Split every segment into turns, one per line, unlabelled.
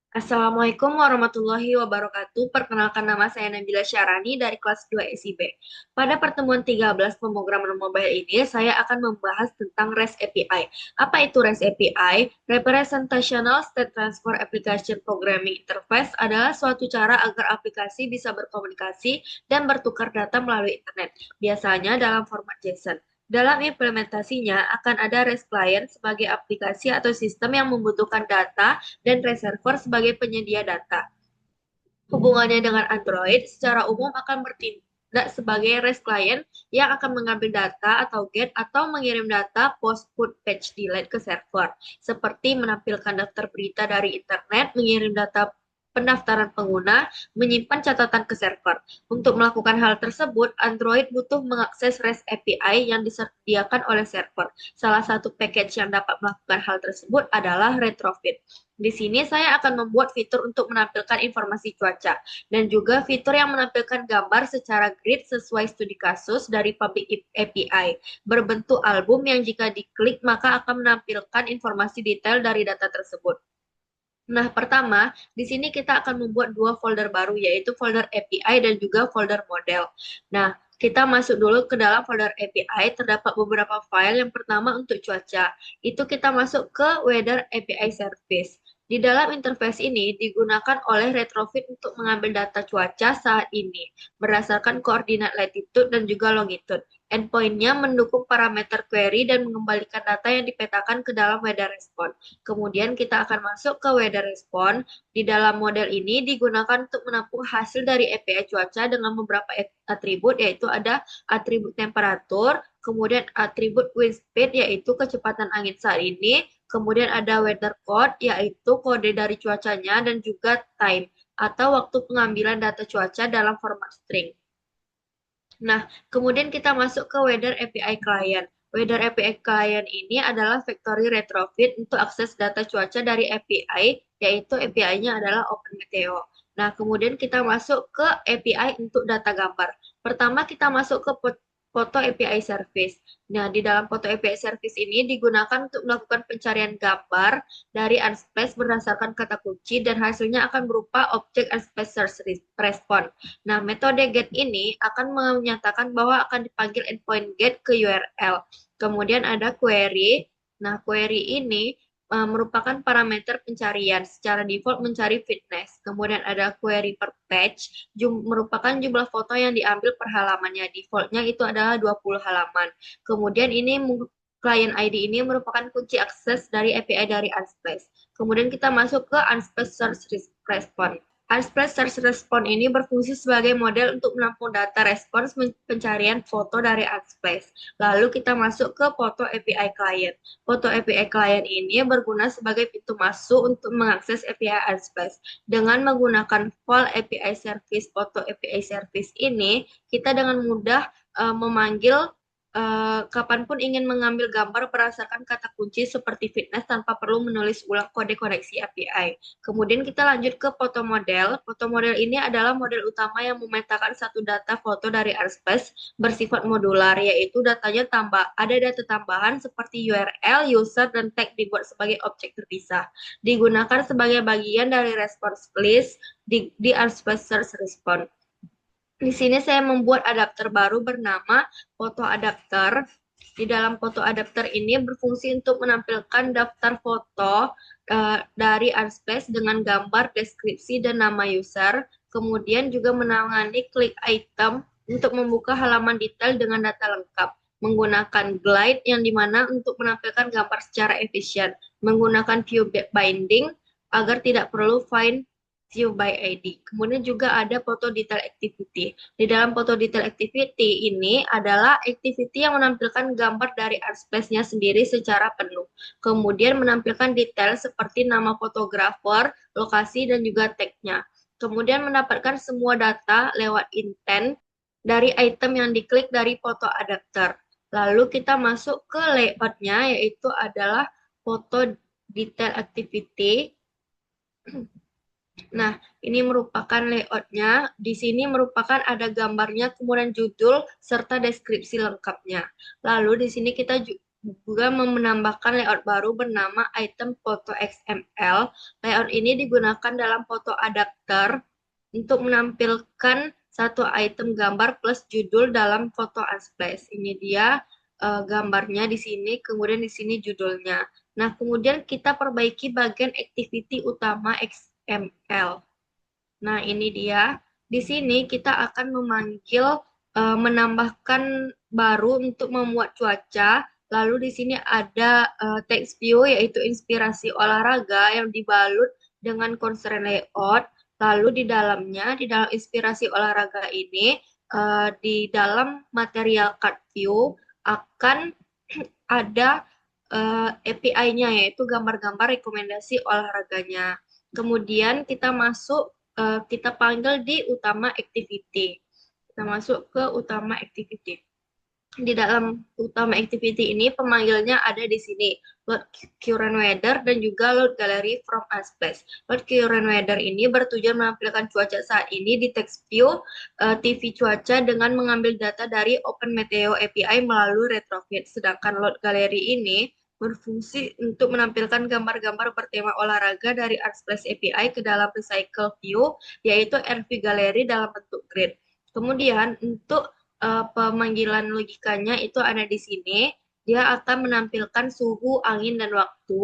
Assalamualaikum warahmatullahi wabarakatuh. Perkenalkan nama saya Nabila Syarani dari kelas 2 SIB. Pada pertemuan 13 pemrograman mobile ini, saya akan membahas tentang REST API. Apa itu REST API? Representational State Transfer Application Programming Interface adalah suatu cara agar aplikasi bisa berkomunikasi dan bertukar data melalui internet, biasanya dalam format JSON. Dalam implementasinya akan ada REST client sebagai aplikasi atau sistem yang membutuhkan data dan reserver sebagai penyedia data. Hubungannya dengan Android secara umum akan bertindak sebagai REST client yang akan mengambil data atau get atau mengirim data post, put, fetch, delete ke server, seperti menampilkan daftar berita dari internet, mengirim data pendaftaran pengguna, menyimpan catatan ke server. Untuk melakukan hal tersebut, Android butuh mengakses REST API yang disediakan oleh server. Salah satu package yang dapat melakukan hal tersebut adalah Retrofit. Di sini saya akan membuat fitur untuk menampilkan informasi cuaca dan juga fitur yang menampilkan gambar secara grid sesuai studi kasus dari public API berbentuk album yang jika diklik maka akan menampilkan informasi detail dari data tersebut. Nah, pertama, di sini kita akan membuat dua folder baru, yaitu folder API dan juga folder model. Nah, kita masuk dulu ke dalam folder API, terdapat beberapa file. Yang pertama untuk cuaca, itu kita masuk ke Weather API Service. Di dalam interface ini digunakan oleh Retrofit untuk mengambil data cuaca saat ini, berdasarkan koordinat latitude dan juga longitude. Endpoint-nya mendukung parameter query dan mengembalikan data yang dipetakan ke dalam weather response. Kemudian kita akan masuk ke weather response. Di dalam model ini digunakan untuk menampung hasil dari API cuaca dengan beberapa atribut, yaitu ada atribut temperatur, kemudian atribut wind speed, yaitu kecepatan angin saat ini, kemudian ada weather code, yaitu kode dari cuacanya, dan juga time, atau waktu pengambilan data cuaca dalam format string. Nah, kemudian kita masuk ke Weather API Client. Weather API Client ini adalah factory retrofit untuk akses data cuaca dari API, yaitu API-nya adalah OpenMeteo. Nah, kemudian kita masuk ke API untuk data gambar. Pertama, kita masuk ke Foto API Service. Nah, di dalam Foto API Service ini digunakan untuk melakukan pencarian gambar dari Unsplash berdasarkan kata kunci dan hasilnya akan berupa objek Unsplash Search Response. Nah, metode get ini akan menyatakan bahwa akan dipanggil endpoint get ke URL. Kemudian ada query. Nah, query ini merupakan parameter pencarian. Secara default mencari fitness. Kemudian ada query per page, merupakan jumlah foto yang diambil per halamannya. Defaultnya itu adalah 20 halaman. Kemudian ini client ID ini merupakan kunci akses dari API dari Unsplash. Kemudian kita masuk ke Unsplash Search Response. Unsplash Search Response ini berfungsi sebagai model untuk menampung data respons pencarian foto dari Unsplash. Lalu kita masuk ke Foto API Client. Foto API Client ini berguna sebagai pintu masuk untuk mengakses API Unsplash. Dengan menggunakan file API Service Foto API Service ini, kita dengan mudah memanggil kapanpun ingin mengambil gambar berdasarkan kata kunci seperti fitness tanpa perlu menulis ulang kode koneksi API. Kemudian kita lanjut ke foto model. Foto model ini adalah model utama yang memetakan satu data foto dari Unsplash bersifat modular, yaitu datanya ada data tambahan seperti URL, user, dan tag dibuat sebagai objek terpisah. Digunakan sebagai bagian dari response list di Unsplash Search Response. Di sini saya membuat adapter baru bernama foto adapter. Di dalam foto adapter ini berfungsi untuk menampilkan daftar foto dari Unsplash dengan gambar, deskripsi, dan nama user. Kemudian juga menangani klik item untuk membuka halaman detail dengan data lengkap. Menggunakan glide yang dimana untuk menampilkan gambar secara efisien. Menggunakan view binding agar tidak perlu find view by ID. Kemudian juga ada foto detail activity. Di dalam foto detail activity ini adalah activity yang menampilkan gambar dari Unsplash-nya sendiri secara penuh. Kemudian menampilkan detail seperti nama fotografer, lokasi, dan juga tag-nya. Kemudian mendapatkan semua data lewat intent dari item yang diklik dari foto adapter. Lalu kita masuk ke layout-nya, yaitu adalah foto detail activity. Nah, ini merupakan layout-nya. Di sini merupakan ada gambarnya, kemudian judul, serta deskripsi lengkapnya. Lalu di sini kita juga menambahkan layout baru bernama item foto XML. Layout ini digunakan dalam foto adapter untuk menampilkan satu item gambar plus judul dalam foto Unsplash. Ini dia gambarnya di sini, kemudian di sini judulnya. Nah, kemudian kita perbaiki bagian activity utama XML. Nah, ini dia. Di sini kita akan memanggil menambahkan baru untuk memuat cuaca. Lalu di sini ada text view yaitu inspirasi olahraga yang dibalut dengan constraint layout. Lalu di dalam inspirasi olahraga ini, di dalam material card view akan ada API-nya yaitu gambar-gambar rekomendasi olahraganya. Kemudian kita panggil di utama activity. Kita masuk ke utama activity. Di dalam utama activity ini pemanggilnya ada di sini, load current weather dan juga load gallery from Unsplash. Load current weather ini bertujuan menampilkan cuaca saat ini di text view TV cuaca dengan mengambil data dari Open Meteo API melalui retrofit. Sedangkan load gallery ini berfungsi untuk menampilkan gambar-gambar bertema olahraga dari Unsplash API ke dalam recycle view, yaitu RV Gallery dalam bentuk grid. Kemudian untuk pemanggilan logikanya itu ada di sini. Dia akan menampilkan suhu, angin, dan waktu.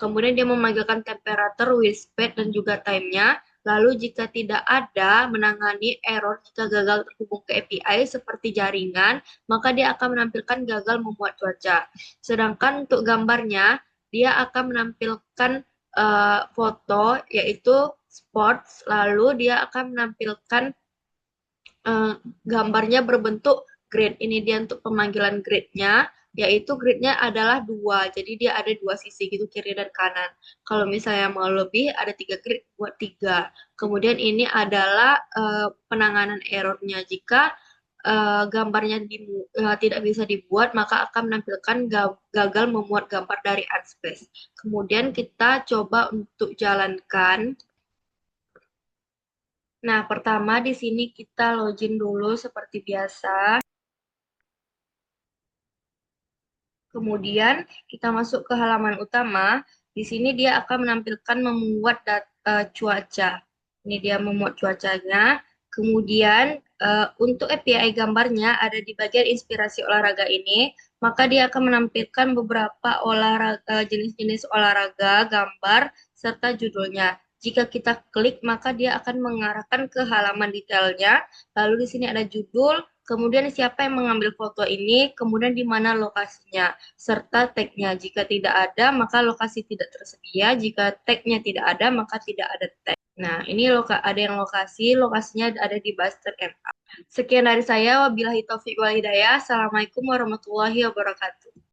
Kemudian dia memanggilkan temperature, wind speed, dan juga time-nya. Lalu jika tidak ada, menangani error jika gagal terhubung ke API seperti jaringan, maka dia akan menampilkan gagal memuat cuaca. Sedangkan untuk gambarnya, dia akan menampilkan foto, yaitu sports. Lalu dia akan menampilkan gambarnya berbentuk grid. Ini dia untuk pemanggilan gridnya, yaitu gridnya adalah dua. Jadi dia ada dua sisi gitu, kiri dan kanan. Kalau misalnya mau lebih, ada 3 grid buat 3. Kemudian ini adalah penanganan errornya. Jika gambarnya tidak bisa dibuat, maka akan menampilkan gagal memuat gambar dari Unsplash. Kemudian kita coba untuk jalankan. Nah, pertama di sini kita login dulu seperti biasa. Kemudian kita masuk ke halaman utama. Di sini dia akan menampilkan memuat data cuaca. Ini dia memuat cuacanya. Kemudian untuk API gambarnya ada di bagian inspirasi olahraga ini. Maka dia akan menampilkan beberapa jenis-jenis olahraga, gambar, serta judulnya. Jika kita klik, maka dia akan mengarahkan ke halaman detailnya. Lalu di sini ada judul, kemudian siapa yang mengambil foto ini, kemudian di mana lokasinya, serta tag-nya. Jika tidak ada, maka lokasi tidak tersedia. Jika tag-nya tidak ada, maka tidak ada tag. Nah, ini ada yang lokasinya ada di Buster MA. Sekian dari saya, wabillahi taufiq wal hidayah. Assalamualaikum warahmatullahi wabarakatuh.